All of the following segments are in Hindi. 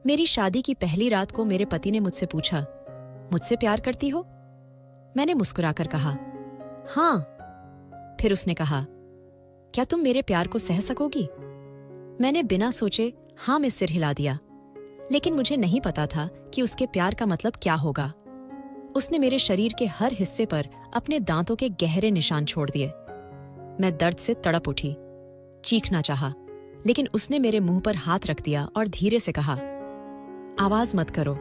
मेरी शादी की पहली रात को मेरे पति ने मुझसे पूछा, मुझसे प्यार करती हो? मैंने मुस्कुराकर कहा, हाँ। फिर उसने कहा, क्या तुम मेरे प्यार को सह सकोगी? मैंने बिना सोचे हाँ में सिर हिला दिया, लेकिन मुझे नहीं पता था कि उसके प्यार का मतलब क्या होगा। उसने मेरे शरीर के हर हिस्से पर अपने दांतों के गहरे निशान छोड़ दिए। मैं दर्द से तड़प उठी, चीखना चाहा, लेकिन उसने मेरे मुंह पर हाथ रख दिया और धीरे से कहा, आवाज मत करो,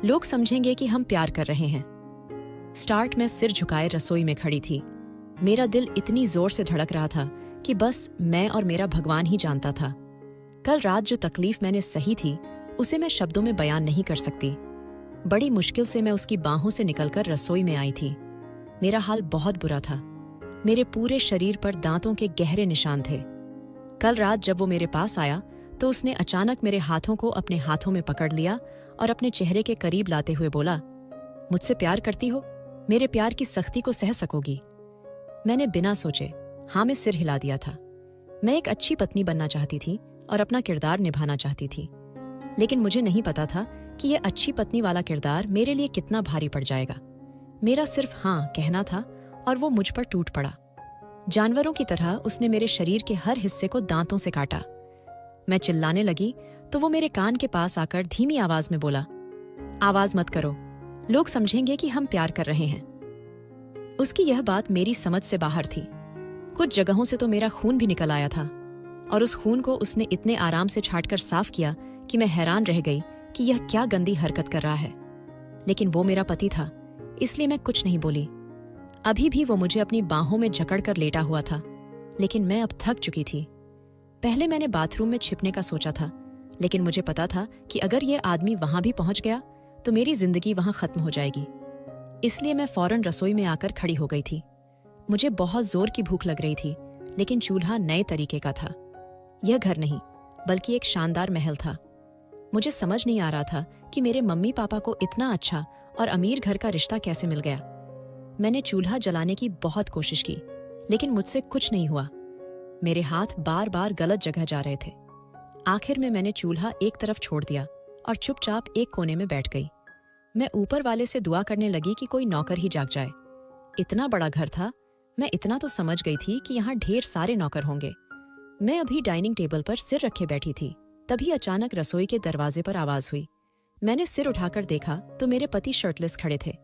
लोग समझेंगे कि हम प्यार कर रहे हैं। स्टार्ट में सिर झुकाए रसोई में खड़ी थी। मेरा दिल इतनी जोर से धड़क रहा था कि बस मैं और मेरा भगवान ही जानता था। कल रात जो तकलीफ मैंने सही थी उसे मैं शब्दों में बयान नहीं कर सकती। बड़ी मुश्किल से मैं उसकी बाहों से निकलकर रसोई में आई थी। मेरा हाल बहुत बुरा था। मेरे पूरे शरीर पर दांतों के गहरे निशान थे। कल रात जब वो मेरे पास आया तो उसने अचानक मेरे हाथों को अपने हाथों में पकड़ लिया और अपने चेहरे के करीब लाते हुए बोला, मुझसे प्यार करती हो? मेरे प्यार की सख्ती को सह सकोगी? मैंने बिना सोचे हाँ में सिर हिला दिया था। मैं एक अच्छी पत्नी बनना चाहती थी और अपना किरदार निभाना चाहती थी, लेकिन मुझे नहीं पता था कि यह अच्छी पत्नी वाला किरदार मेरे लिए कितना भारी पड़ जाएगा। मेरा सिर्फ हाँ कहना था और वो मुझ पर टूट पड़ा। जानवरों की तरह उसने मेरे शरीर के हर हिस्से को दांतों से काटा। मैं चिल्लाने लगी तो वो मेरे कान के पास आकर धीमी आवाज में बोला, आवाज मत करो, लोग समझेंगे कि हम प्यार कर रहे हैं। उसकी यह बात मेरी समझ से बाहर थी। कुछ जगहों से तो मेरा खून भी निकल आया था और उस खून को उसने इतने आराम से छांटकर साफ किया कि मैं हैरान रह गई कि यह क्या गंदी हरकत कर रहा है। लेकिन वो मेरा पति था, इसलिए मैं कुछ नहीं बोली। अभी भी वो मुझे अपनी बाहों में जकड़कर लेटा हुआ था, लेकिन मैं अब थक चुकी थी। पहले मैंने बाथरूम में छिपने का सोचा था, लेकिन मुझे पता था कि अगर यह आदमी वहां भी पहुंच गया तो मेरी जिंदगी वहां खत्म हो जाएगी। इसलिए मैं फौरन रसोई में आकर खड़ी हो गई थी। मुझे बहुत जोर की भूख लग रही थी, लेकिन चूल्हा नए तरीके का था। यह घर नहीं, बल्कि एक शानदार महल था। मुझे समझ नहीं आ रहा था कि मेरे मम्मी पापा को इतना अच्छा और अमीर घर का रिश्ता कैसे मिल गया। मैंने चूल्हा जलाने की बहुत कोशिश की, लेकिन मुझसे कुछ नहीं हुआ। मेरे हाथ बार बार गलत जगह जा रहे थे। आखिर में मैंने चूल्हा एक तरफ छोड़ दिया और चुपचाप एक कोने में बैठ गई। मैं ऊपर वाले से दुआ करने लगी कि कोई नौकर ही जाग जाए। इतना बड़ा घर था, मैं इतना तो समझ गई थी कि यहाँ ढेर सारे नौकर होंगे। मैं अभी डाइनिंग टेबल पर सिर रखे बैठी थी, तभी अचानक रसोई के दरवाजे पर आवाज हुई। मैंने सिर उठाकर देखा तो मेरे पति शर्टलेस खड़े थे।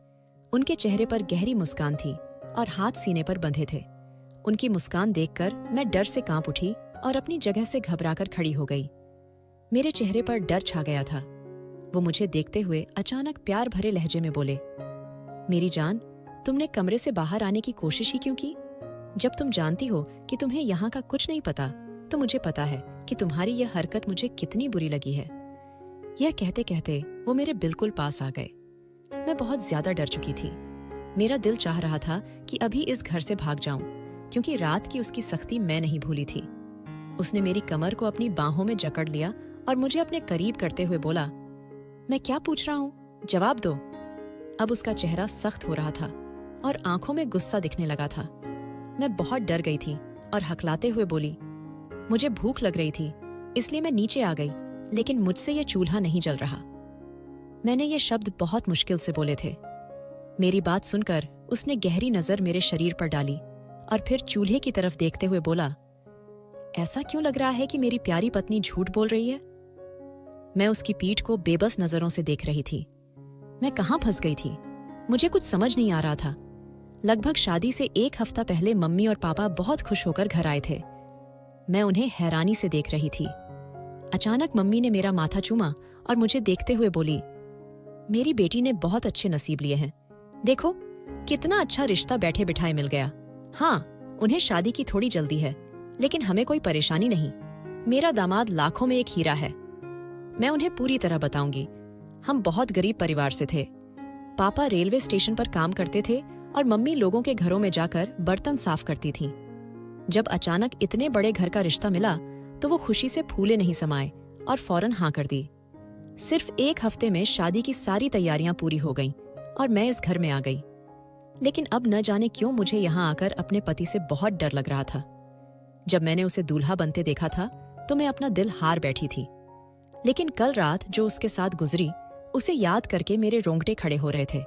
उनके चेहरे पर गहरी मुस्कान थी और हाथ सीने पर बंधे थे। उनकी मुस्कान देखकर मैं डर से कांप उठी और अपनी जगह से घबराकर खड़ी हो गई। मेरे चेहरे पर डर छा गया था। वो मुझे देखते हुए अचानक प्यार भरे लहजे में बोले, मेरी जान, तुमने कमरे से बाहर आने की कोशिश ही क्यों की? जब तुम जानती हो कि तुम्हें यहाँ का कुछ नहीं पता, तो मुझे पता है कि तुम्हारी यह हरकत मुझे कितनी बुरी लगी है। यह कहते कहते वो मेरे बिल्कुल पास आ गए। मैं बहुत ज्यादा डर चुकी थी। मेरा दिल चाह रहा था कि अभी इस घर से भाग जाऊं, क्योंकि रात की उसकी सख्ती मैं नहीं भूली थी। उसने मेरी कमर को अपनी बाहों में जकड़ लिया और मुझे अपने करीब करते हुए बोला, मैं क्या पूछ रहा हूँ, जवाब दो। अब उसका चेहरा सख्त हो रहा था और आंखों में गुस्सा दिखने लगा था। मैं बहुत डर गई थी और हकलाते हुए बोली, मुझे भूख लग रही थी, इसलिए मैं नीचे आ गई, लेकिन मुझसे यह चूल्हा नहीं जल रहा। मैंने ये शब्द बहुत मुश्किल से बोले थे। मेरी बात सुनकर उसने गहरी नजर मेरे शरीर पर डाली और फिर चूल्हे की तरफ देखते हुए बोला, ऐसा क्यों लग रहा है कि मेरी प्यारी पत्नी झूठ बोल रही है? मैं उसकी पीठ को बेबस नजरों से देख रही थी। मैं कहाँ फंस गई थी? मुझे कुछ समझ नहीं आ रहा था। लगभग शादी से एक हफ्ता पहले मम्मी और पापा बहुत खुश होकर घर आए थे। मैं उन्हें हैरानी से देख रही थी। अचानक मम्मी ने मेरा माथा चूमा और मुझे देखते हुए बोली, मेरी बेटी ने बहुत अच्छे नसीब लिए हैं। देखो कितना अच्छा रिश्ता बैठे बिठाए मिल गया। हाँ, उन्हें शादी की थोड़ी जल्दी है, लेकिन हमें कोई परेशानी नहीं। मेरा दामाद लाखों में एक हीरा है। मैं उन्हें पूरी तरह बताऊंगी। हम बहुत गरीब परिवार से थे। पापा रेलवे स्टेशन पर काम करते थे और मम्मी लोगों के घरों में जाकर बर्तन साफ करती थीं। जब अचानक इतने बड़े घर का रिश्ता मिला तो वो खुशी से फूले नहीं समाए और फौरन हाँ कर दी। सिर्फ एक हफ्ते में शादी की सारी तैयारियां पूरी हो गईं और मैं इस घर में आ गई। लेकिन अब न जाने क्यों मुझे यहाँ आकर अपने पति से बहुत डर लग रहा था। जब मैंने उसे दूल्हा बनते देखा था तो मैं अपना दिल हार बैठी थी। लेकिन कल रात जो उसके साथ गुजरी उसे याद करके मेरे रोंगटे खड़े हो रहे थे।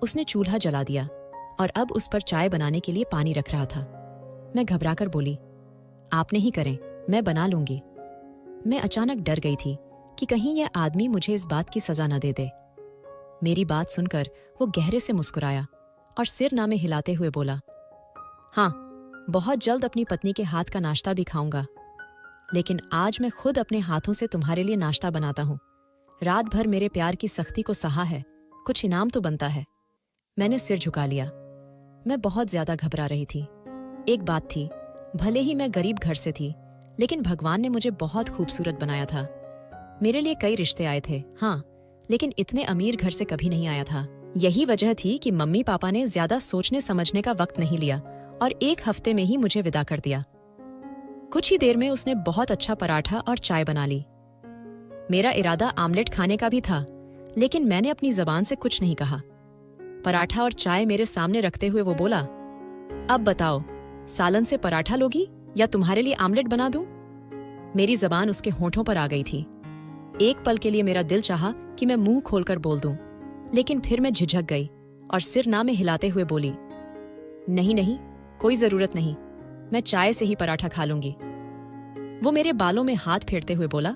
उसने चूल्हा जला दिया और अब उस पर चाय बनाने के लिए पानी रख रहा था। मैं घबराकर बोली, आप नहीं करें, मैं बना लूंगी। मैं अचानक डर गई थी कि कहीं यह आदमी मुझे इस बात की सजा न दे दे। मेरी बात सुनकर वो गहरे से मुस्कुराया और सिर नामे हिलाते हुए बोला, हाँ, बहुत जल्द अपनी पत्नी के हाथ का नाश्ता भी खाऊंगा, लेकिन आज मैं खुद अपने हाथों से तुम्हारे लिए नाश्ता बनाता हूं। रात भर मेरे प्यार की सख्ती को सहा है, कुछ इनाम तो बनता है। मैंने सिर झुका लिया। मैं बहुत ज्यादा घबरा रही थी। एक बात थी, भले ही मैं गरीब घर से थी, लेकिन भगवान ने मुझे बहुत खूबसूरत बनाया था। मेरे लिए कई रिश्ते आए थे, हाँ, लेकिन इतने अमीर घर से कभी नहीं आया था। यही वजह थी कि मम्मी पापा ने ज्यादा सोचने समझने का वक्त नहीं लिया और 1 हफ्ते में ही मुझे विदा कर दिया। कुछ ही देर में उसने बहुत अच्छा पराठा और चाय बना ली। मेरा इरादा आमलेट खाने का भी था, लेकिन मैंने अपनी जबान से कुछ नहीं कहा। पराठा और चाय मेरे सामने रखते हुए वो बोला, अब बताओ, सालन से पराठा लोगी या तुम्हारे लिए आमलेट बना दूं? मेरी जबान उसके होंठों पर आ गई थी। एक पल के लिए मेरा दिल चाहा कि मैं मुंह खोलकर बोल दूं, लेकिन फिर मैं झिझक गई और सिर नामे हिलाते हुए बोली, नहीं नहीं, कोई जरूरत नहीं, मैं चाय से ही पराठा खा लूंगी। वो मेरे बालों में हाथ फेरते हुए बोला,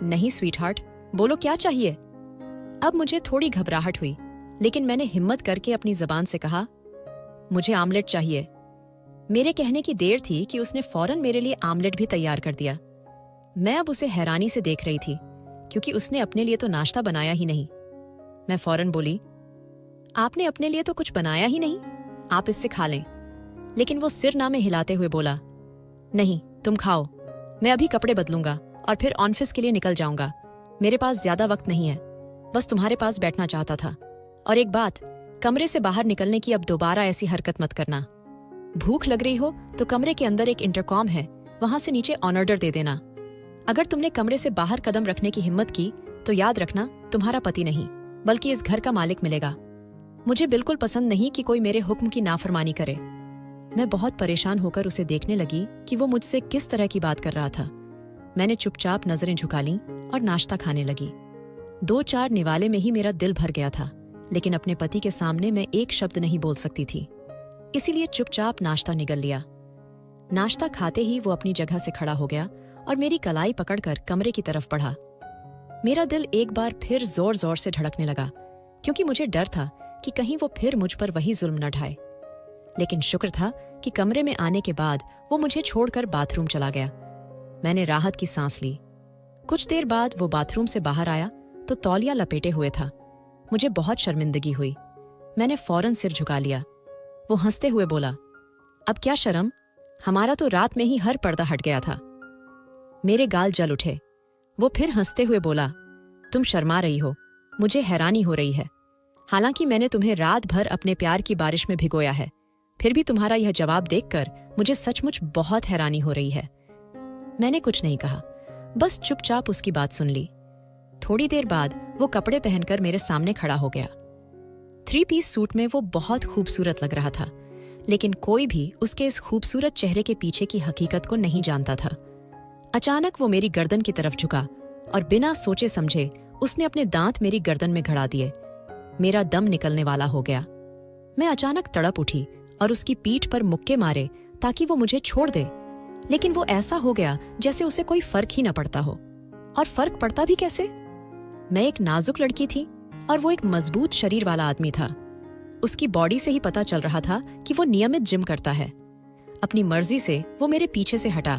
नहीं स्वीटहार्ट, बोलो क्या चाहिए। अब मुझे थोड़ी घबराहट हुई, लेकिन मैंने हिम्मत करके अपनी जबान से कहा, मुझे आमलेट चाहिए। मेरे कहने की देर थी कि उसने फौरन मेरे लिए आमलेट भी तैयार कर दिया। मैं अब उसे हैरानी से देख रही थी, क्योंकि उसने अपने लिए तो नाश्ता बनाया ही नहीं। मैं फौरन बोली, आपने अपने लिए तो कुछ बनाया ही नहीं, आप इससे खा लें। लेकिन वो सिर नामे हिलाते हुए बोला, नहीं, तुम खाओ, मैं अभी कपड़े बदलूंगा और फिर ऑफिस के लिए निकल जाऊंगा। मेरे पास ज्यादा वक्त नहीं है, बस तुम्हारे पास बैठना चाहता था। और एक बात, कमरे से बाहर निकलने की अब दोबारा ऐसी हरकत मत करना। भूख लग रही हो तो कमरे के अंदर एक इंटरकॉम है, वहां से नीचे ऑन ऑर्डर दे देना। अगर तुमने कमरे से बाहर कदम रखने की हिम्मत की तो याद रखना, तुम्हारा पति नहीं बल्कि इस घर का मालिक मिलेगा। मुझे बिल्कुल पसंद नहीं कि कोई मेरे हुक्म की नाफरमानी करे। मैं बहुत परेशान होकर उसे देखने लगी कि वो मुझसे किस तरह की बात कर रहा था। मैंने चुपचाप नजरें झुका लीं और नाश्ता खाने लगी। 2-4 निवाले में ही मेरा दिल भर गया था, लेकिन अपने पति के सामने मैं एक शब्द नहीं बोल सकती थी, इसीलिए चुपचाप नाश्ता निगल लिया। नाश्ता खाते ही वो अपनी जगह से खड़ा हो गया और मेरी कलाई पकड़कर कमरे की तरफ बढ़ा। मेरा दिल एक बार फिर जोर जोर से धड़कने लगा, क्योंकि मुझे डर था कि कहीं वो फिर मुझ पर वही जुल्म न ढाए। लेकिन शुक्र था कि कमरे में आने के बाद वो मुझे छोड़कर बाथरूम चला गया। मैंने राहत की सांस ली। कुछ देर बाद वो बाथरूम से बाहर आया तो तौलिया लपेटे हुए था। मुझे बहुत शर्मिंदगी हुई। मैंने फौरन सिर झुका लिया। वो हंसते हुए बोला, अब क्या शर्म, हमारा तो रात में ही हर पर्दा हट गया था। मेरे गाल जल उठे। वो फिर हंसते हुए बोला, तुम शर्मा रही हो, मुझे हैरानी हो रही है। हालांकि मैंने तुम्हें रात भर अपने प्यार की बारिश में भिगोया है, फिर भी तुम्हारा यह जवाब देखकर मुझे सचमुच बहुत हैरानी हो रही है। मैंने कुछ नहीं कहा, बस चुपचाप उसकी बात सुन ली। थोड़ी देर बाद वो कपड़े पहनकर मेरे सामने खड़ा हो गया। 3 पीस सूट में वो बहुत खूबसूरत लग रहा था, लेकिन कोई भी उसके इस खूबसूरत चेहरे के पीछे की हकीकत को नहीं जानता था। अचानक वो मेरी गर्दन की तरफ झुका और बिना सोचे समझे उसने अपने दांत मेरी गर्दन में गड़ा दिए। मेरा दम निकलने वाला हो गया। मैं अचानक तड़प उठी और उसकी पीठ पर मुक्के मारे ताकि वो मुझे छोड़ दे, लेकिन वो ऐसा हो गया जैसे उसे कोई फर्क ही न पड़ता हो। और फर्क पड़ता भी कैसे? मैं एक नाजुक लड़की थी और वो एक मजबूत शरीर वाला आदमी था। उसकी बॉडी से ही पता चल रहा था कि वो नियमित जिम करता है। अपनी मर्जी से वो मेरे पीछे से हटा।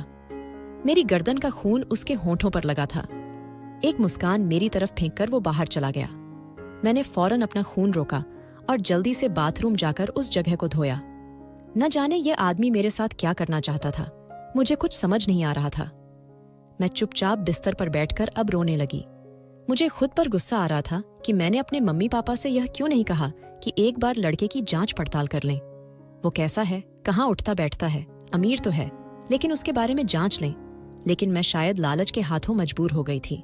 मेरी गर्दन का खून उसके होंठों पर लगा था। एक मुस्कान मेरी तरफ फेंककर वो बाहर चला गया। मैंने फौरन अपना खून रोका और जल्दी से बाथरूम जाकर उस जगह को धोया। न जाने ये आदमी मेरे साथ क्या करना चाहता था, मुझे कुछ समझ नहीं आ रहा था। मैं चुपचाप बिस्तर पर बैठकर अब रोने लगी। मुझे खुद पर गुस्सा आ रहा था कि मैंने अपने मम्मी पापा से यह क्यों नहीं कहा कि एक बार लड़के की जांच पड़ताल कर लें। वो कैसा है, कहाँ उठता बैठता है, अमीर तो है, लेकिन उसके बारे में जांच लें। लेकिन मैं शायद लालच के हाथों मजबूर हो गई थी।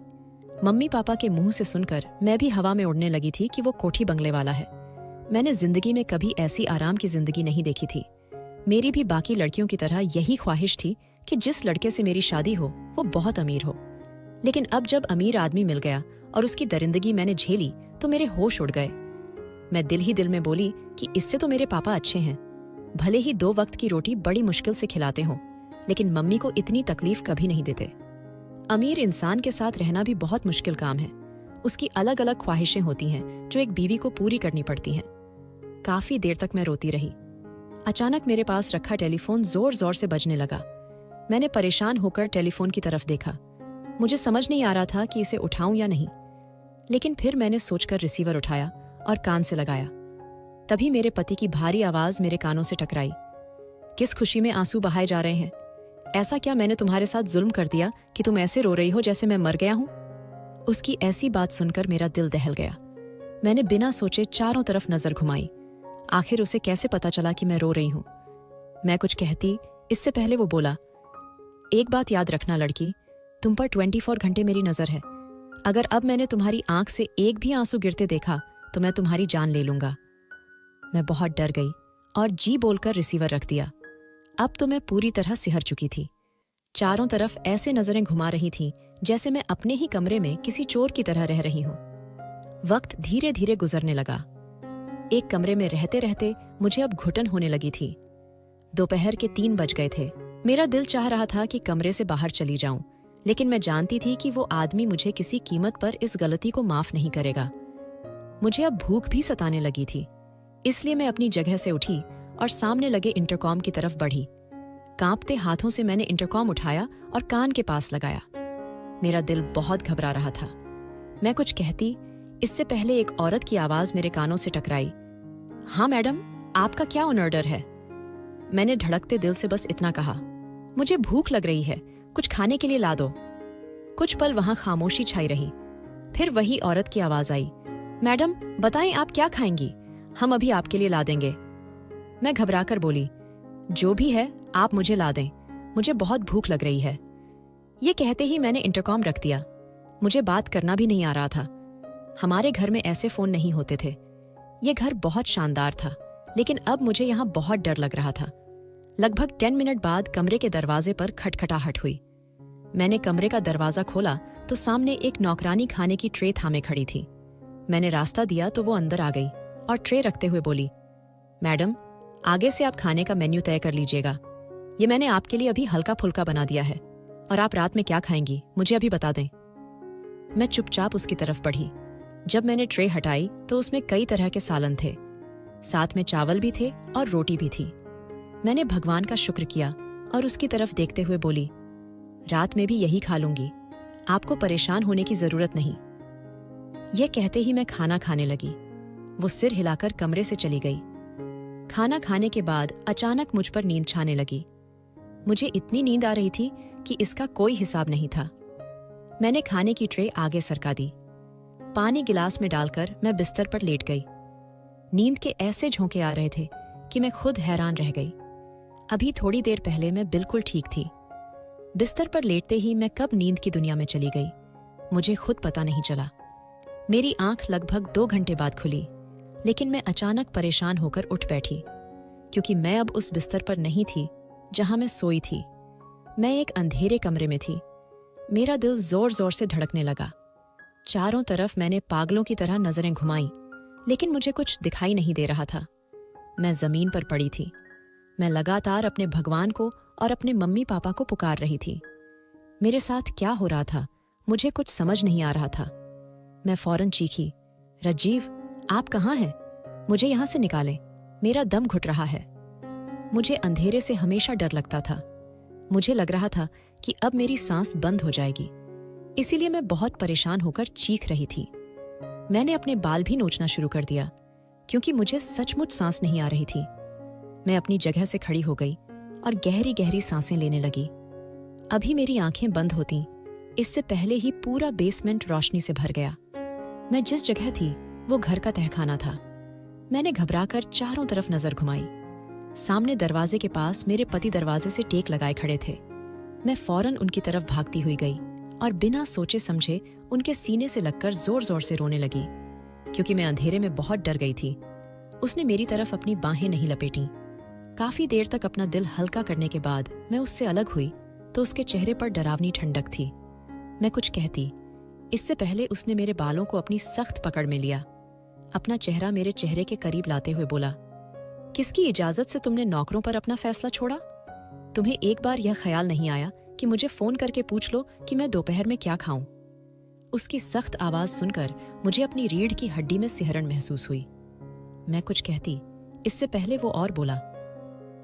मम्मी पापा के मुंह से सुनकर मैं भी हवा में उड़ने लगी थी कि वो कोठी बंगले वाला है। मैंने जिंदगी में कभी ऐसी आराम की जिंदगी नहीं देखी थी। मेरी भी बाकी लड़कियों की तरह यही ख्वाहिश थी कि जिस लड़के से मेरी शादी हो वो बहुत अमीर हो। लेकिन अब जब अमीर आदमी मिल गया और उसकी दरिंदगी मैंने झेली तो मेरे होश उड़ गए। मैं दिल ही दिल में बोली कि इससे तो मेरे पापा अच्छे हैं, भले ही 2 वक्त की रोटी बड़ी मुश्किल से खिलाते हों, लेकिन मम्मी को इतनी तकलीफ कभी नहीं देते। अमीर इंसान के साथ रहना भी बहुत मुश्किल काम है। उसकी अलग अलग ख्वाहिशें होती हैं जो एक बीवी को पूरी करनी पड़ती हैं। काफी देर तक मैं रोती रही। अचानक मेरे पास रखा टेलीफोन जोर जोर से बजने लगा। मैंने परेशान होकर टेलीफोन की तरफ देखा। मुझे समझ नहीं आ रहा था कि इसे उठाऊं या नहीं, लेकिन फिर मैंने सोचकर रिसीवर उठाया और कान से लगाया। तभी मेरे पति की भारी आवाज मेरे कानों से टकराई। किस खुशी में आंसू बहाए जा रहे हैं? ऐसा क्या मैंने तुम्हारे साथ जुल्म कर दिया कि तुम ऐसे रो रही हो जैसे मैं मर गया हूं? उसकी ऐसी बात सुनकर मेरा दिल दहल गया। मैंने बिना सोचे चारों तरफ नजर घुमाई। आखिर उसे कैसे पता चला कि मैं रो रही हूं? मैं कुछ कहती इससे पहले वो बोला, एक बात याद रखना लड़की, तुम पर 24 घंटे मेरी नजर है। अगर अब मैंने तुम्हारी आंख से एक भी आंसू गिरते देखा तो मैं तुम्हारी जान ले लूंगा। मैं बहुत डर गई और जी बोलकर रिसीवर रख दिया। अब तो मैं पूरी तरह सिहर चुकी थी। चारों तरफ ऐसे नजरें घुमा रही थीं जैसे मैं अपने ही कमरे में किसी चोर की तरह रह रही हूं। वक्त धीरे धीरे गुजरने लगा। एक कमरे में रहते रहते मुझे अब घुटन होने लगी थी। दोपहर के 3 बज गए थे। मेरा दिल चाह रहा था कि कमरे से बाहर चली जाऊं, लेकिन मैं जानती थी कि वो आदमी मुझे किसी कीमत पर इस गलती को माफ नहीं करेगा। मुझे अब भूख भी सताने लगी थी, इसलिए मैं अपनी जगह से उठी और सामने लगे इंटरकॉम की तरफ बढ़ी। कांपते हाथों से मैंने इंटरकॉम उठाया और कान के पास लगाया। मेरा दिल बहुत घबरा रहा था। मैं कुछ कहती इससे पहले एक औरत की आवाज मेरे कानों से टकराई। हाँ मैडम, आपका क्या ऑर्डर है? मैंने धड़कते दिल से बस इतना कहा, मुझे भूख लग रही है, कुछ खाने के लिए ला दो। कुछ पल वहां खामोशी छाई रही। फिर वही औरत की आवाज आई, मैडम बताएं आप क्या खाएंगी, हम अभी आपके लिए ला देंगे। मैं घबराकर बोली, जो भी है आप मुझे ला दें, मुझे बहुत भूख लग रही है। ये कहते ही मैंने इंटरकॉम रख दिया। मुझे बात करना भी नहीं आ रहा था। हमारे घर में ऐसे फोन नहीं होते थे। ये घर बहुत शानदार था, लेकिन अब मुझे यहाँ बहुत डर लग रहा था। लगभग 10 मिनट बाद कमरे के दरवाजे पर खटखटाहट हुई। मैंने कमरे का दरवाजा खोला तो सामने एक नौकरानी खाने की ट्रे थामे खड़ी थी। मैंने रास्ता दिया तो वो अंदर आ गई और ट्रे रखते हुए बोली, मैडम आगे से आप खाने का मेन्यू तय कर लीजिएगा। ये मैंने आपके लिए अभी हल्का फुल्का बना दिया है, और आप रात में क्या खाएंगी मुझे अभी बता दें। मैं चुपचाप उसकी तरफ बढ़ी। जब मैंने ट्रे हटाई तो उसमें कई तरह के सालन थे, साथ में चावल भी थे और रोटी भी थी। मैंने भगवान का शुक्र किया और उसकी तरफ देखते हुए बोली, रात में भी यही खा लूंगी, आपको परेशान होने की जरूरत नहीं। यह कहते ही मैं खाना खाने लगी। वो सिर हिलाकर कमरे से चली गई। खाना खाने के बाद अचानक मुझ पर नींद छाने लगी। मुझे इतनी नींद आ रही थी कि इसका कोई हिसाब नहीं था। मैंने खाने की ट्रे आगे सरका दी। पानी गिलास में डालकर मैं बिस्तर पर लेट गई। नींद के ऐसे झोंके आ रहे थे कि मैं खुद हैरान रह गई। अभी थोड़ी देर पहले मैं बिल्कुल ठीक थी। बिस्तर पर लेटते ही मैं कब नींद की दुनिया में चली गई, मुझे खुद पता नहीं चला। मेरी आंख लगभग 2 घंटे बाद खुली, लेकिन मैं अचानक परेशान होकर उठ बैठी, क्योंकि मैं अब उस बिस्तर पर नहीं थी जहां मैं सोई थी। मैं एक अंधेरे कमरे में थी। मेरा दिल जोर जोर से धड़कने लगा। चारों तरफ मैंने पागलों की तरह नजरें घुमाई, लेकिन मुझे कुछ दिखाई नहीं दे रहा था। मैं जमीन पर पड़ी थी। मैं लगातार अपने भगवान को और अपने मम्मी पापा को पुकार रही थी। मेरे साथ क्या हो रहा था मुझे कुछ समझ नहीं आ रहा था। मैं फौरन चीखी, राजीव आप कहाँ हैं? मुझे यहां से निकालें, मेरा दम घुट रहा है। मुझे अंधेरे से हमेशा डर लगता था। मुझे लग रहा था कि अब मेरी सांस बंद हो जाएगी, इसीलिए मैं बहुत परेशान होकर चीख रही थी। मैंने अपने बाल भी नोचना शुरू कर दिया, क्योंकि मुझे सचमुच सांस नहीं आ रही थी। मैं अपनी जगह से खड़ी हो गई और गहरी गहरी सांसें लेने लगी। अभी मेरी आंखें बंद होती, इससे पहले ही पूरा बेसमेंट रोशनी से भर गया। मैं जिस जगह थी वो घर का तहखाना था। मैंने घबराकर चारों तरफ नजर घुमाई। सामने दरवाजे के पास मेरे पति दरवाजे से टेक लगाए खड़े थे। मैं फौरन उनकी तरफ भागती हुई गई और बिना सोचे समझे उनके सीने से लगकर जोर जोर से रोने लगी, क्योंकि मैं अंधेरे में बहुत डर गई थी। उसने मेरी तरफ अपनी बाहें नहीं लपेटी। काफी देर तक अपना दिल हल्का करने के बाद मैं उससे अलग हुई तो उसके चेहरे पर डरावनी ठंडक थी। मैं कुछ कहती, इससे पहले उसने मेरे बालों को अपनी सख्त पकड़ में लिया। अपना चेहरा मेरे चेहरे के करीब लाते हुए बोला, किसकी इजाजत से तुमने नौकरों पर अपना फैसला छोड़ा? तुम्हें एक बार यह ख्याल नहीं आया कि मुझे फोन करके पूछ लो कि मैं दोपहर में क्या खाऊं? उसकी सख्त आवाज सुनकर मुझे अपनी रीढ़ की हड्डी में सिहरन महसूस हुई। मैं कुछ कहती, इससे पहले वो और बोला,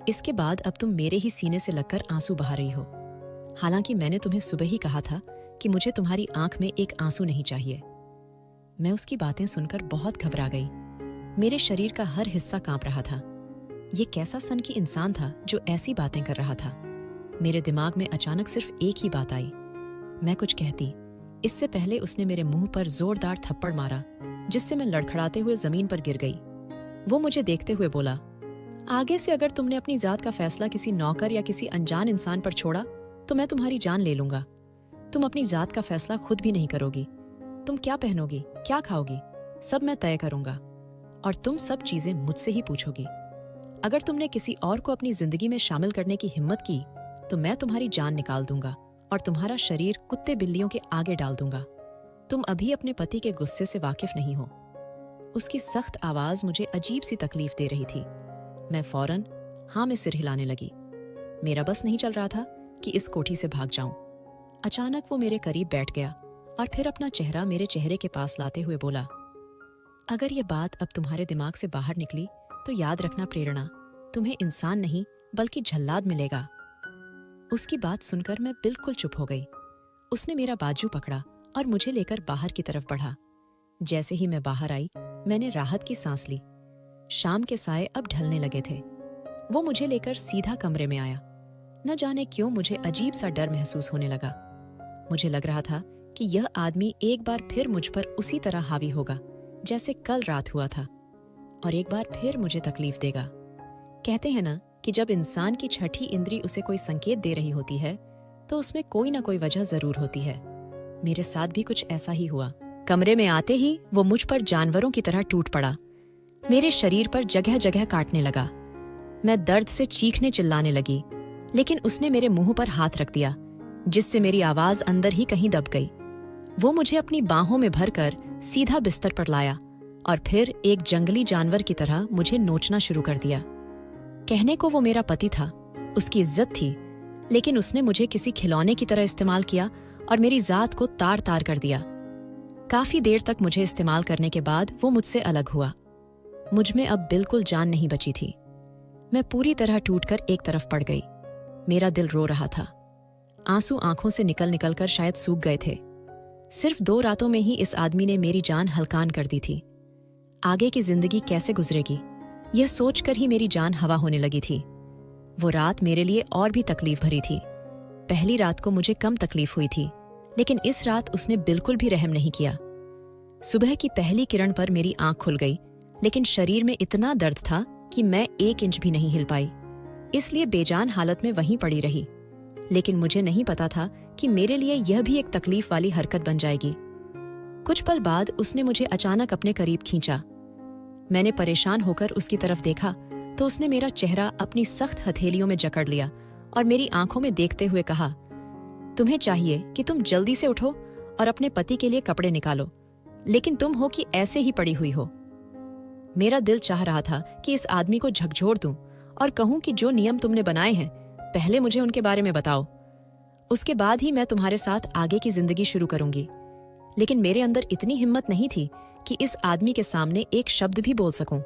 इसके बाद अब तुम मेरे ही सीने से लगकर आंसू बहा रही हो। हालांकि मैंने तुम्हें सुबह ही कहा था कि मुझे तुम्हारी आंख में एक आंसू नहीं चाहिए। मैं उसकी बातें सुनकर बहुत घबरा गई। मेरे शरीर का हर हिस्सा कांप रहा था। ये कैसा सन की इंसान था जो ऐसी बातें कर रहा था? मेरे दिमाग में अचानक सिर्फ एक ही बात आई। मैं कुछ कहती, इससे पहले उसने मेरे मुंह पर जोरदार थप्पड़ मारा, जिससे मैं लड़खड़ाते हुए जमीन पर गिर गई। वो मुझे देखते हुए बोला, आगे से अगर तुमने अपनी जात का फैसला किसी नौकर या किसी अनजान इंसान पर छोड़ा तो मैं तुम्हारी जान ले लूंगा। तुम अपनी जात का फैसला खुद भी नहीं करोगी। तुम क्या पहनोगी, क्या खाओगी, सब मैं तय करूंगा, और तुम सब चीजें मुझसे ही पूछोगी। अगर तुमने किसी और को अपनी जिंदगी में शामिल करने की हिम्मत की तो मैं तुम्हारी जान निकाल दूंगा और तुम्हारा शरीर कुत्ते बिल्लियों के आगे डाल दूंगा। तुम अभी अपने पति के गुस्से से वाकिफ नहीं हो। उसकी सख्त आवाज मुझे अजीब सी तकलीफ दे रही थी। मैं फौरन हाँ में सिर हिलाने लगी। मेरा बस नहीं चल रहा था कि इस कोठी से भाग जाऊं। अचानक वो मेरे करीब बैठ गया और फिर अपना चेहरा मेरे चेहरे के पास लाते हुए बोला, अगर ये बात अब तुम्हारे दिमाग से बाहर निकली तो याद रखना प्रेरणा, तुम्हें इंसान नहीं बल्कि जल्लाद मिलेगा। उसकी बात सुनकर मैं बिल्कुल चुप हो गई। उसने मेरा बाजू पकड़ा और मुझे लेकर बाहर की तरफ बढ़ा। जैसे ही मैं बाहर आई, मैंने राहत की सांस ली। शाम के साए अब ढलने लगे थे। वो मुझे लेकर सीधा कमरे में आया। न जाने क्यों मुझे अजीब सा डर महसूस होने लगा। मुझे लग रहा था कि यह आदमी एक बार फिर मुझ पर उसी तरह हावी होगा जैसे कल रात हुआ था, और एक बार फिर मुझे तकलीफ देगा। कहते हैं ना कि जब इंसान की छठी इंद्री उसे कोई संकेत दे रही होती है तो उसमें कोई ना कोई वजह जरूर होती है। मेरे साथ भी कुछ ऐसा ही हुआ। कमरे में आते ही वो मुझ पर जानवरों की तरह टूट पड़ा। मेरे शरीर पर जगह जगह काटने लगा। मैं दर्द से चीखने चिल्लाने लगी, लेकिन उसने मेरे मुंह पर हाथ रख दिया, जिससे मेरी आवाज अंदर ही कहीं दब गई। वो मुझे अपनी बाहों में भरकर सीधा बिस्तर पर लाया और फिर एक जंगली जानवर की तरह मुझे नोचना शुरू कर दिया। कहने को वो मेरा पति था, उसकी इज्जत थी, लेकिन उसने मुझे किसी खिलौने की तरह इस्तेमाल किया और मेरी जात को तार तार कर दिया। काफी देर तक मुझे इस्तेमाल करने के बाद वो मुझसे अलग हुआ। मुझ में अब बिल्कुल जान नहीं बची थी। मैं पूरी तरह टूटकर एक तरफ पड़ गई। मेरा दिल रो रहा था। आंसू आंखों से निकल निकल कर शायद सूख गए थे। सिर्फ 2 रातों में ही इस आदमी ने मेरी जान हलकान कर दी थी। आगे की जिंदगी कैसे गुजरेगी, यह सोचकर ही मेरी जान हवा होने लगी थी। वो रात मेरे लिए और भी तकलीफ भरी थी। पहली रात को मुझे कम तकलीफ हुई थी, लेकिन इस रात उसने बिल्कुल भी रहम नहीं किया। सुबह की पहली किरण पर मेरी आंख खुल गई, लेकिन शरीर में इतना दर्द था कि मैं 1 इंच भी नहीं हिल पाई। इसलिए बेजान हालत में वहीं पड़ी रही। लेकिन मुझे नहीं पता था कि मेरे लिए यह भी एक तकलीफ वाली हरकत बन जाएगी। कुछ पल बाद उसने मुझे अचानक अपने करीब खींचा। मैंने परेशान होकर उसकी तरफ देखा तो उसने मेरा चेहरा अपनी सख्त हथेलियों में जकड़ लिया और मेरी आंखों में देखते हुए कहा, तुम्हें चाहिए कि तुम जल्दी से उठो और अपने पति के लिए कपड़े निकालो, लेकिन तुम हो कि ऐसे ही पड़ी हुई हो। मेरा दिल चाह रहा था कि इस आदमी को झकझोर दूं और कहूं कि जो नियम तुमने बनाए हैं पहले मुझे उनके बारे में बताओ, उसके बाद ही मैं तुम्हारे साथ आगे की जिंदगी शुरू करूंगी। लेकिन मेरे अंदर इतनी हिम्मत नहीं थी कि इस आदमी के सामने एक शब्द भी बोल सकूं।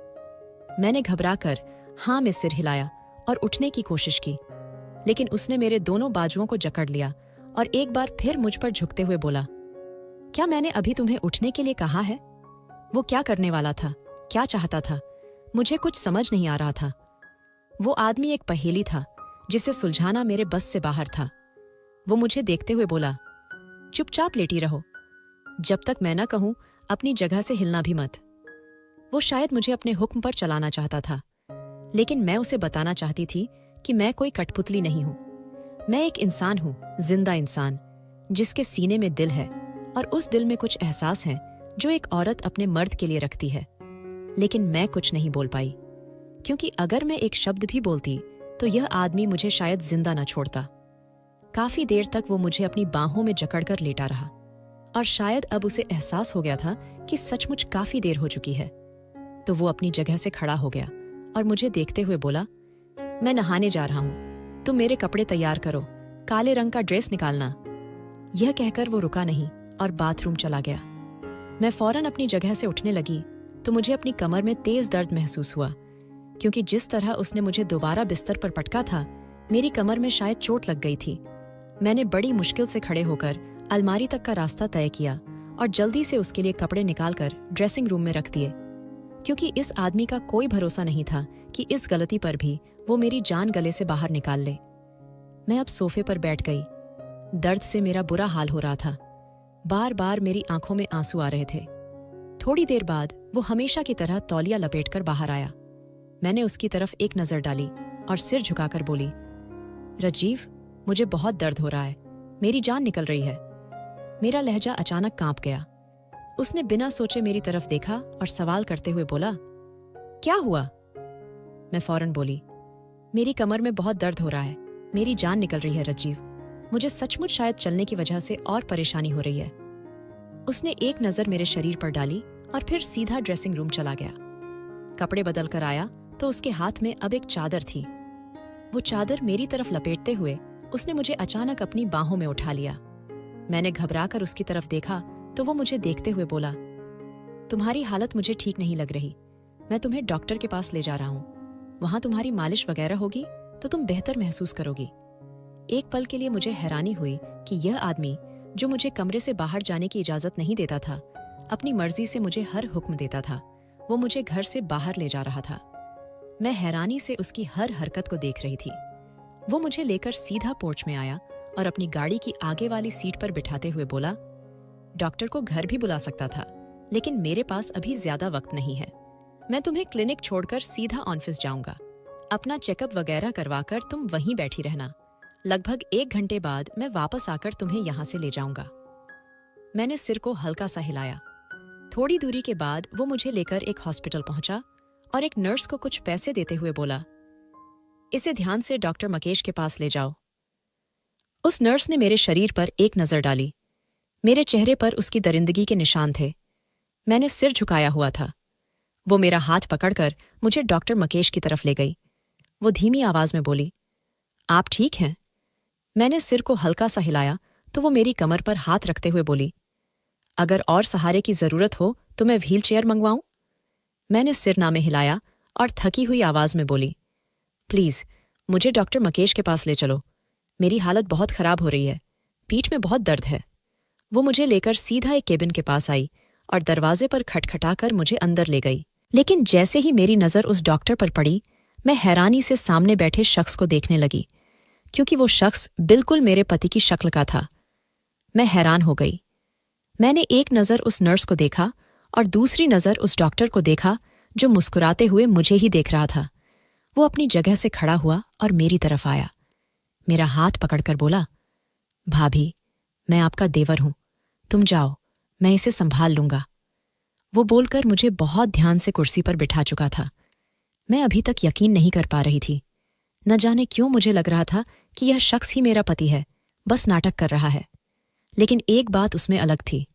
मैंने घबराकर हाँ में सिर हिलाया और उठने की कोशिश की, लेकिन उसने मेरे दोनों बाजुओं को जकड़ लिया और एक बार फिर मुझ पर झुकते हुए बोला, क्या मैंने अभी तुम्हें उठने के लिए कहा है? वो क्या करने वाला था, क्या चाहता था? मुझे कुछ समझ नहीं आ रहा था। वो आदमी एक पहेली था जिसे सुलझाना मेरे बस से बाहर था। वो मुझे देखते हुए बोला, चुपचाप लेटी रहो, जब तक मैं ना कहूं अपनी जगह से हिलना भी मत। वो शायद मुझे अपने हुक्म पर चलाना चाहता था, लेकिन मैं उसे बताना चाहती थी कि मैं कोई कठपुतली नहीं हूं। मैं एक इंसान हूं, जिंदा इंसान, जिसके सीने में दिल है और उस दिल में कुछ एहसास हैं जो एक औरत अपने मर्द के लिए रखती है। लेकिन मैं कुछ नहीं बोल पाई, क्योंकि अगर मैं एक शब्द भी बोलती तो यह आदमी मुझे शायद जिंदा न छोड़ता। काफी देर तक वो मुझे अपनी बाहों में जकड़कर लेटा रहा और शायद अब उसे एहसास हो गया था कि सचमुच काफी देर हो चुकी है। तो वो अपनी जगह से खड़ा हो गया और मुझे देखते हुए बोला, मैं नहाने जा रहा हूं, तुम मेरे कपड़े तैयार करो, काले रंग का ड्रेस निकालना। यह कहकर वो रुका नहीं और बाथरूम चला गया। मैं फौरन अपनी जगह से उठने लगी तो मुझे अपनी कमर में तेज दर्द महसूस हुआ, क्योंकि जिस तरह उसने मुझे दोबारा बिस्तर पर पटका था, मेरी कमर में शायद चोट लग गई थी। मैंने बड़ी मुश्किल से खड़े होकर अलमारी तक का रास्ता तय किया और जल्दी से उसके लिए कपड़े निकालकर ड्रेसिंग रूम में रख दिए, क्योंकि इस आदमी का कोई भरोसा नहीं था कि इस गलती पर भी वो मेरी जान गले से बाहर निकाल ले। मैं अब सोफे पर बैठ गई। दर्द से मेरा बुरा हाल हो रहा था। बार बार मेरी आंखों में आंसू आ रहे थे। थोड़ी देर बाद वो हमेशा की तरह तौलिया लपेटकर बाहर आया। मैंने उसकी तरफ एक नजर डाली और सिर झुकाकर बोली, राजीव, मुझे बहुत दर्द हो रहा है, मेरी जान निकल रही है। मेरा लहजा अचानक कांप गया। उसने बिना सोचे मेरी तरफ देखा और सवाल करते हुए बोला, क्या हुआ? मैं फौरन बोली, मेरी कमर में बहुत दर्द हो रहा है, मेरी जान निकल रही है राजीव, मुझे सचमुच शायद चलने की वजह से और परेशानी हो रही है। उसने एक नजर मेरे शरीर पर डाली और फिर सीधा ड्रेसिंग रूम चला गया। कपड़े बदल कर आया तो उसके हाथ में अब एक चादर थी। वो चादर मेरी तरफ लपेटते हुए उसने मुझे अचानक अपनी बाहों में उठा लिया। मैंने घबराकर उसकी तरफ देखा तो वो मुझे देखते हुए बोला, तुम्हारी हालत मुझे ठीक नहीं लग रही, मैं तुम्हें डॉक्टर के पास ले जा रहा हूँ, वहां तुम्हारी मालिश वगैरह होगी तो तुम बेहतर महसूस करोगी। एक पल के लिए मुझे हैरानी हुई कि यह आदमी, जो मुझे कमरे से बाहर जाने की इजाजत नहीं देता था, अपनी मर्जी से मुझे हर हुक्म देता था, वो मुझे घर से बाहर ले जा रहा था। मैं हैरानी से उसकी हर हरकत को देख रही थी। वो मुझे लेकर सीधा पोर्च में आया और अपनी गाड़ी की आगे वाली सीट पर बिठाते हुए बोला, डॉक्टर को घर भी बुला सकता था, लेकिन मेरे पास अभी ज्यादा वक्त नहीं है। मैं तुम्हें क्लिनिक छोड़कर सीधा ऑफिस जाऊंगा। अपना चेकअप वगैरह करवाकर तुम वहीं बैठी रहना। लगभग 1 घंटे बाद मैं वापस आकर तुम्हें यहां से ले जाऊंगा। मैंने सिर को हल्का सा हिलाया। थोड़ी दूरी के बाद वो मुझे लेकर एक हॉस्पिटल पहुंचा और एक नर्स को कुछ पैसे देते हुए बोला, इसे ध्यान से डॉक्टर मकेश के पास ले जाओ। उस नर्स ने मेरे शरीर पर एक नजर डाली। मेरे चेहरे पर उसकी दरिंदगी के निशान थे। मैंने सिर झुकाया हुआ था। वो मेरा हाथ पकड़कर मुझे डॉक्टर मकेश की तरफ ले गई। वो धीमी आवाज में बोली, आप ठीक हैं? मैंने सिर को हल्का सा हिलाया तो वो मेरी कमर पर हाथ रखते हुए बोली, अगर और सहारे की जरूरत हो तो मैं व्हील चेयर मंगवाऊं? मैंने सिर में हिलाया और थकी हुई आवाज में बोली, प्लीज मुझे डॉक्टर मकेश के पास ले चलो, मेरी हालत बहुत खराब हो रही है, पीठ में बहुत दर्द है। वो मुझे लेकर सीधा एक केबिन के पास आई और दरवाजे पर खटखटाकर मुझे अंदर ले गई। लेकिन जैसे ही मेरी नजर उस डॉक्टर पर पड़ी, मैं हैरानी से सामने बैठे शख्स को देखने लगी, क्योंकि वो शख्स बिल्कुल मेरे पति की शक्ल का था। मैं हैरान हो गई। मैंने एक नजर उस नर्स को देखा और दूसरी नजर उस डॉक्टर को देखा, जो मुस्कुराते हुए मुझे ही देख रहा था। वो अपनी जगह से खड़ा हुआ और मेरी तरफ आया। मेरा हाथ पकड़कर बोला, भाभी, मैं आपका देवर हूं, तुम जाओ, मैं इसे संभाल लूंगा। वो बोलकर मुझे बहुत ध्यान से कुर्सी पर बिठा चुका था। मैं अभी तक यकीन नहीं कर पा रही थी। न जाने क्यों मुझे लग रहा था कि यह शख्स ही मेरा पति है, बस नाटक कर रहा है। लेकिन एक बात उसमें अलग थी,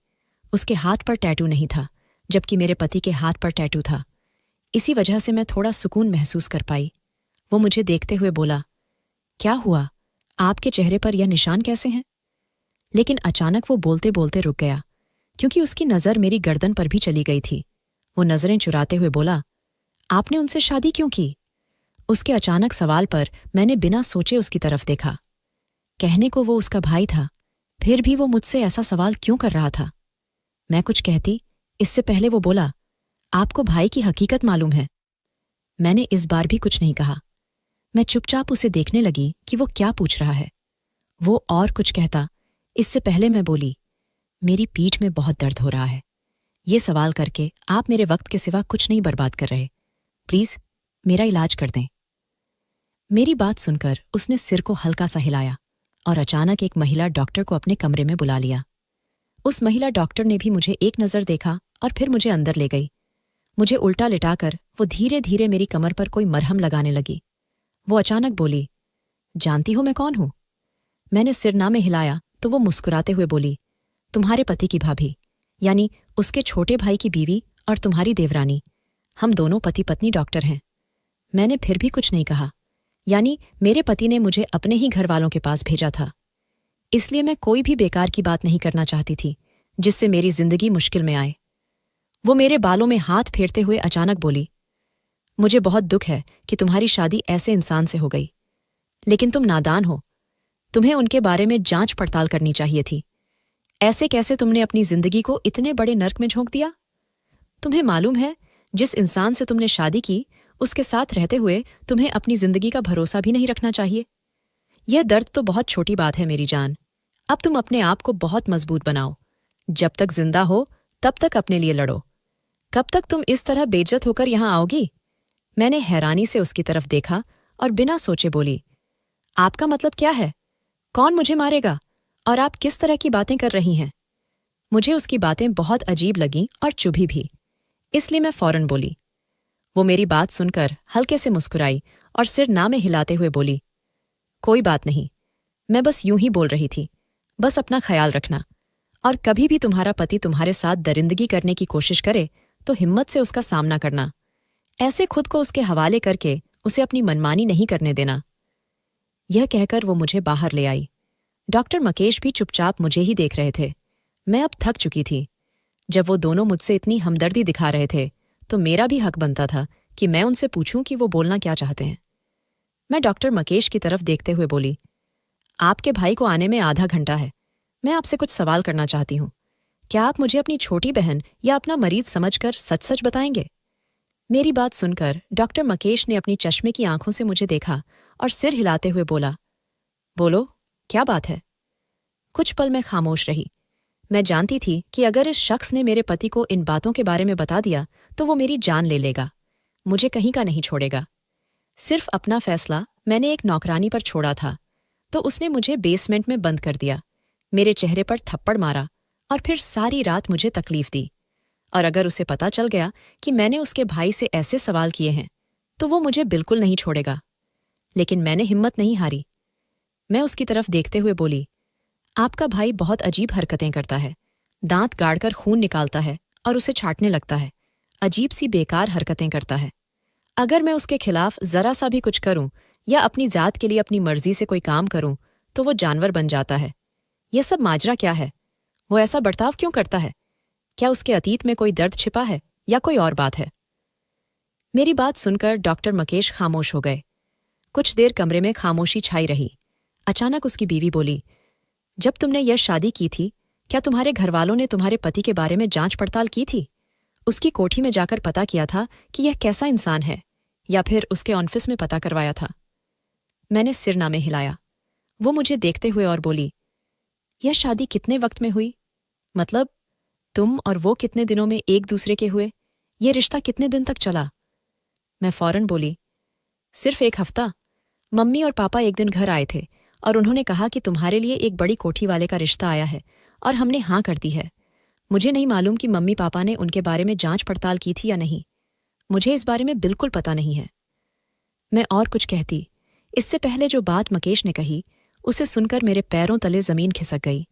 उसके हाथ पर टैटू नहीं था, जबकि मेरे पति के हाथ पर टैटू था। इसी वजह से मैं थोड़ा सुकून महसूस कर पाई। वो मुझे देखते हुए बोला, क्या हुआ, आपके चेहरे पर यह निशान कैसे हैं? लेकिन अचानक वो बोलते बोलते रुक गया, क्योंकि उसकी नज़र मेरी गर्दन पर भी चली गई थी। वो नज़रें चुराते हुए बोला, आपने उनसे शादी क्यों की? उसके अचानक सवाल पर मैंने बिना सोचे उसकी तरफ देखा। कहने को वो उसका भाई था, फिर भी वो मुझसे ऐसा सवाल क्यों कर रहा था? मैं कुछ कहती, इससे पहले वो बोला, आपको भाई की हकीकत मालूम है? मैंने इस बार भी कुछ नहीं कहा। मैं चुपचाप उसे देखने लगी कि वो क्या पूछ रहा है। वो और कुछ कहता, इससे पहले मैं बोली, मेरी पीठ में बहुत दर्द हो रहा है। ये सवाल करके आप मेरे वक्त के सिवा कुछ नहीं बर्बाद कर रहे, प्लीज मेरा इलाज कर दें। मेरी बात सुनकर उसने सिर को हल्का सा हिलाया और अचानक एक महिला डॉक्टर को अपने कमरे में बुला लिया। उस महिला डॉक्टर ने भी मुझे एक नज़र देखा और फिर मुझे अंदर ले गई। मुझे उल्टा लिटाकर वो धीरे धीरे मेरी कमर पर कोई मरहम लगाने लगी। वो अचानक बोली, जानती हो मैं कौन हूं? मैंने सिर ना में हिलाया तो वो मुस्कुराते हुए बोली, तुम्हारे पति की भाभी, यानी उसके छोटे भाई की बीवी और तुम्हारी देवरानी, हम दोनों पति पत्नी डॉक्टर हैं। मैंने फिर भी कुछ नहीं कहा, यानी मेरे पति ने मुझे अपने ही घर वालों के पास भेजा था, इसलिए मैं कोई भी बेकार की बात नहीं करना चाहती थी जिससे मेरी जिंदगी मुश्किल में आए। वो मेरे बालों में हाथ फेरते हुए अचानक बोली, मुझे बहुत दुख है कि तुम्हारी शादी ऐसे इंसान से हो गई, लेकिन तुम नादान हो, तुम्हें उनके बारे में जांच पड़ताल करनी चाहिए थी। ऐसे कैसे तुमने अपनी जिंदगी को इतने बड़े नर्क में झोंक दिया? तुम्हें मालूम है, जिस इंसान से तुमने शादी की उसके साथ रहते हुए तुम्हें अपनी जिंदगी का भरोसा भी नहीं रखना चाहिए। यह दर्द तो बहुत छोटी बात है मेरी जान। अब तुम अपने आप को बहुत मजबूत बनाओ। जब तक जिंदा हो तब तक अपने लिए लड़ो। कब तक तुम इस तरह बेइज्जत होकर यहां आओगी? मैंने हैरानी से उसकी तरफ देखा और बिना सोचे बोली, आपका मतलब क्या है? कौन मुझे मारेगा? और आप किस तरह की बातें कर रही हैं? मुझे उसकी बातें बहुत अजीब लगीं और चुभी भी, इसलिए मैं फौरन बोली। वो मेरी बात सुनकर हल्के से मुस्कुराई और सिर ना में हिलाते हुए बोली, कोई बात नहीं, मैं बस यूं ही बोल रही थी। बस अपना ख्याल रखना, और कभी भी तुम्हारा पति तुम्हारे साथ दरिंदगी करने की कोशिश करे तो हिम्मत से उसका सामना करना। ऐसे खुद को उसके हवाले करके उसे अपनी मनमानी नहीं करने देना। यह कहकर वो मुझे बाहर ले आई। डॉक्टर मकेश भी चुपचाप मुझे ही देख रहे थे। मैं अब थक चुकी थी। जब वो दोनों मुझसे इतनी हमदर्दी दिखा रहे थे तो मेरा भी हक बनता था कि मैं उनसे पूछूं कि वो बोलना क्या चाहते हैं। मैं डॉक्टर मकेश की तरफ देखते हुए बोली, आपके भाई को आने में आधा घंटा है। मैं आपसे कुछ सवाल करना चाहती हूँ। क्या आप मुझे अपनी छोटी बहन या अपना मरीज समझकर सच सच बताएंगे? मेरी बात सुनकर डॉक्टर मकेश ने अपनी चश्मे की आंखों से मुझे देखा और सिर हिलाते हुए बोला, बोलो, क्या बात है? कुछ पल मैं खामोश रही। मैं जानती थी कि अगर इस शख्स ने मेरे पति को इन बातों के बारे में बता दिया तो वो मेरी जान ले लेगा, मुझे कहीं का नहीं छोड़ेगा। सिर्फ अपना फैसला मैंने एक नौकरानी पर छोड़ा था तो उसने मुझे बेसमेंट में बंद कर दिया, मेरे चेहरे पर थप्पड़ मारा और फिर सारी रात मुझे तकलीफ दी। और अगर उसे पता चल गया कि मैंने उसके भाई से ऐसे सवाल किए हैं तो वो मुझे बिल्कुल नहीं छोड़ेगा। लेकिन मैंने हिम्मत नहीं हारी। मैं उसकी तरफ देखते हुए बोली, आपका भाई बहुत अजीब हरकतें करता है। दांत गाड़कर खून निकालता है और उसे छाटने लगता है। अजीब सी बेकार हरकतें करता है। अगर मैं उसके खिलाफ जरा सा भी कुछ करूं या अपनी जात के लिए अपनी मर्जी से कोई काम करूं तो वो जानवर बन जाता है। यह सब माजरा क्या है? वो ऐसा बर्ताव क्यों करता है? क्या उसके अतीत में कोई दर्द छिपा है या कोई और बात है? मेरी बात सुनकर डॉक्टर मकेश खामोश हो गए। कुछ देर कमरे में खामोशी छाई रही। अचानक उसकी बीवी बोली, जब तुमने यह शादी की थी क्या तुम्हारे घरवालों ने तुम्हारे पति के बारे में जांच पड़ताल की थी? उसकी कोठी में जाकर पता किया था कि यह कैसा इंसान है, या फिर उसके ऑफिस में पता करवाया था? मैंने सिर ना में हिलाया। वो मुझे देखते हुए और बोली, यह शादी कितने वक्त में हुई? मतलब तुम और वो कितने दिनों में एक दूसरे के हुए? यह रिश्ता कितने दिन तक चला? मैं फौरन बोली, सिर्फ 1 हफ्ता। मम्मी और पापा एक दिन घर आए थे और उन्होंने कहा कि तुम्हारे लिए एक बड़ी कोठी वाले का रिश्ता आया है और हमने हाँ कर दी है। मुझे नहीं मालूम कि मम्मी पापा ने उनके बारे में जांच पड़ताल की थी या नहीं। मुझे इस बारे में बिल्कुल पता नहीं है। मैं और कुछ कहती, इससे पहले जो बात मकेश ने कही उसे सुनकर मेरे पैरों तले जमीन खिसक गई।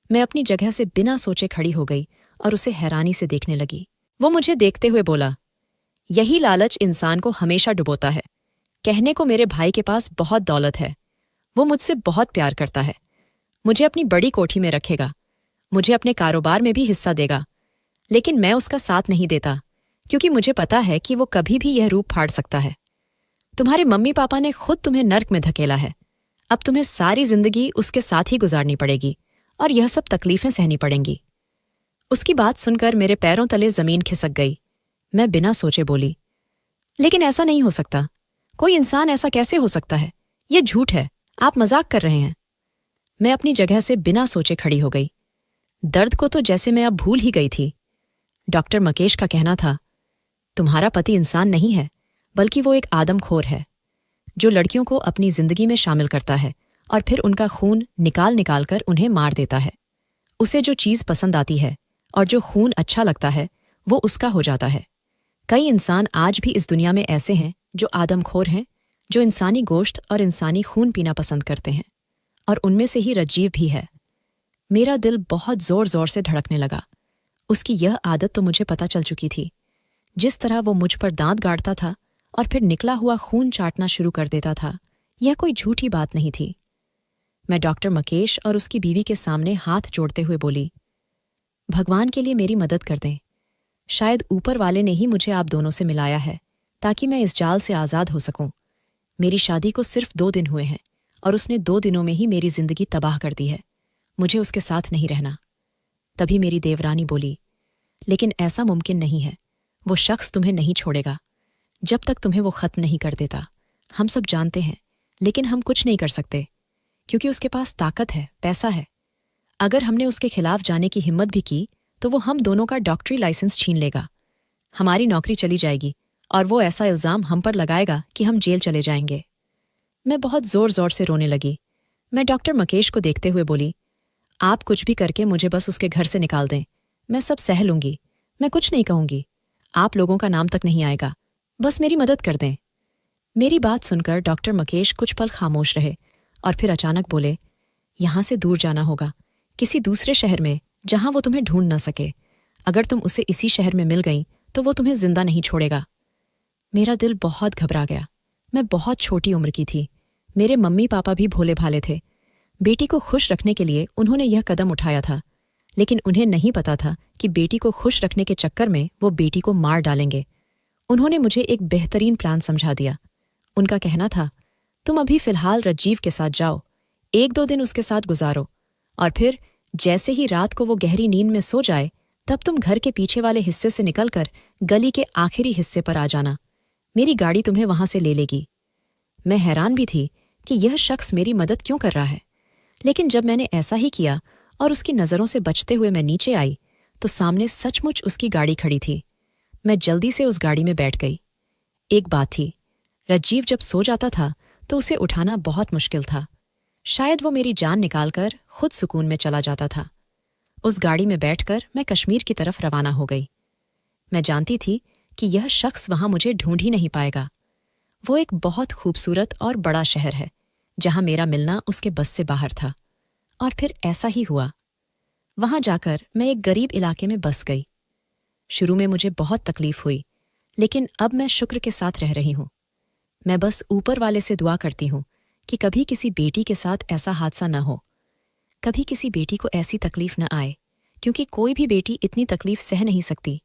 मैं अपनी जगह से बिना सोचे खड़ी हो गई और उसे हैरानी से देखने लगी। वो मुझे देखते हुए बोला, यही लालच इंसान को हमेशा डुबोता है। कहने को मेरे भाई के पास बहुत दौलत है। वो मुझसे बहुत प्यार करता है। मुझे अपनी बड़ी कोठी में रखेगा। मुझे अपने कारोबार में भी हिस्सा देगा। लेकिन मैं उसका साथ नहीं देता क्योंकि मुझे पता है कि वो कभी भी यह रूप फाड़ सकता है। तुम्हारे मम्मी पापा ने खुद तुम्हें नर्क में धकेला है। अब तुम्हें सारी जिंदगी उसके साथ ही गुजारनी पड़ेगी और यह सब तकलीफें सहनी पड़ेंगी। उसकी बात सुनकर मेरे पैरों तले जमीन खिसक गई। मैं बिना सोचे बोली, लेकिन ऐसा नहीं हो सकता। कोई इंसान ऐसा कैसे हो सकता है? यह झूठ है। आप मजाक कर रहे हैं। मैं अपनी जगह से बिना सोचे खड़ी हो गई। दर्द को तो जैसे मैं अब भूल ही गई थी। डॉक्टर मकेश का कहना था, तुम्हारा पति इंसान नहीं है बल्कि वो एक आदमखोर है जो लड़कियों को अपनी जिंदगी में शामिल करता है और फिर उनका खून निकाल निकाल कर उन्हें मार देता है। उसे जो चीज़ पसंद आती है और जो खून अच्छा लगता है वो उसका हो जाता है। कई इंसान आज भी इस दुनिया में ऐसे हैं जो आदमखोर हैं, जो इंसानी गोश्त और इंसानी खून पीना पसंद करते हैं और उनमें से ही रज्जीव भी है। मेरा दिल बहुत जोर जोर से धड़कने लगा। उसकी यह आदत तो मुझे पता चल चुकी थी। जिस तरह वो मुझ पर दांत गाड़ता था और फिर निकला हुआ खून चाटना शुरू कर देता था, यह कोई झूठी बात नहीं थी। मैं डॉक्टर मकेश और उसकी बीवी के सामने हाथ जोड़ते हुए बोली, भगवान के लिए मेरी मदद कर दें। शायद ऊपर वाले ने ही मुझे आप दोनों से मिलाया है ताकि मैं इस जाल से आज़ाद हो सकूं। मेरी शादी को सिर्फ 2 दिन हुए हैं और उसने 2 दिनों में ही मेरी जिंदगी तबाह कर दी है। मुझे उसके साथ नहीं रहना। तभी मेरी देवरानी बोली, लेकिन ऐसा मुमकिन नहीं है। वो शख्स तुम्हें नहीं छोड़ेगा जब तक तुम्हें वो खत्म नहीं कर देता। हम सब जानते हैं, लेकिन हम कुछ नहीं कर सकते क्योंकि उसके पास ताकत है, पैसा है। अगर हमने उसके खिलाफ जाने की हिम्मत भी की तो वो हम दोनों का डॉक्टरी लाइसेंस छीन लेगा। हमारी नौकरी चली जाएगी और वो ऐसा इल्जाम हम पर लगाएगा कि हम जेल चले जाएंगे। मैं बहुत जोर जोर से रोने लगी। मैं डॉक्टर मकेश को देखते हुए बोली, आप कुछ भी करके मुझे बस उसके घर से निकाल दें। मैं सब सह लूंगी। मैं कुछ नहीं कहूंगी। आप लोगों का नाम तक नहीं आएगा। बस मेरी मदद कर दें। मेरी बात सुनकर डॉक्टर मकेश कुछ पल खामोश रहे और फिर अचानक बोले, यहां से दूर जाना होगा, किसी दूसरे शहर में जहां वो तुम्हें ढूंढ न सके। अगर तुम उसे इसी शहर में मिल गई तो वो तुम्हें जिंदा नहीं छोड़ेगा। मेरा दिल बहुत घबरा गया। मैं बहुत छोटी उम्र की थी। मेरे मम्मी पापा भी भोले भाले थे। बेटी को खुश रखने के लिए उन्होंने यह कदम उठाया था, लेकिन उन्हें नहीं पता था कि बेटी को खुश रखने के चक्कर में वो बेटी को मार डालेंगे। उन्होंने मुझे एक बेहतरीन प्लान समझा दिया। उनका कहना था, तुम अभी फिलहाल रज्जीव के साथ जाओ, 1-2 दिन उसके साथ गुजारो और फिर जैसे ही रात को वो गहरी नींद में सो जाए तब तुम घर के पीछे वाले हिस्से से निकलकर गली के आखिरी हिस्से पर आ जाना। मेरी गाड़ी तुम्हें वहां से ले लेगी। मैं हैरान भी थी कि यह शख्स मेरी मदद क्यों कर रहा है, लेकिन जब मैंने ऐसा ही किया और उसकी नज़रों से बचते हुए मैं नीचे आई तो सामने सचमुच उसकी गाड़ी खड़ी थी। मैं जल्दी से उस गाड़ी में बैठ गई। एक बात थी, रज्जीव जब सो जाता था तो उसे उठाना बहुत मुश्किल था। शायद वो मेरी जान निकालकर खुद सुकून में चला जाता था। उस गाड़ी में बैठकर मैं कश्मीर की तरफ रवाना हो गई। मैं जानती थी कि यह शख्स वहां मुझे ढूंढ ही नहीं पाएगा। वो एक बहुत खूबसूरत और बड़ा शहर है जहां मेरा मिलना उसके बस से बाहर था। और फिर ऐसा ही हुआ। वहां जाकर मैं एक गरीब इलाके में बस गई। शुरू में मुझे बहुत तकलीफ हुई, लेकिन अब मैं शुक्र के साथ रह रही हूं। मैं बस ऊपर वाले से दुआ करती हूं कि कभी किसी बेटी के साथ ऐसा हादसा न हो, कभी किसी बेटी को ऐसी तकलीफ न आए, क्योंकि कोई भी बेटी इतनी तकलीफ सह नहीं सकती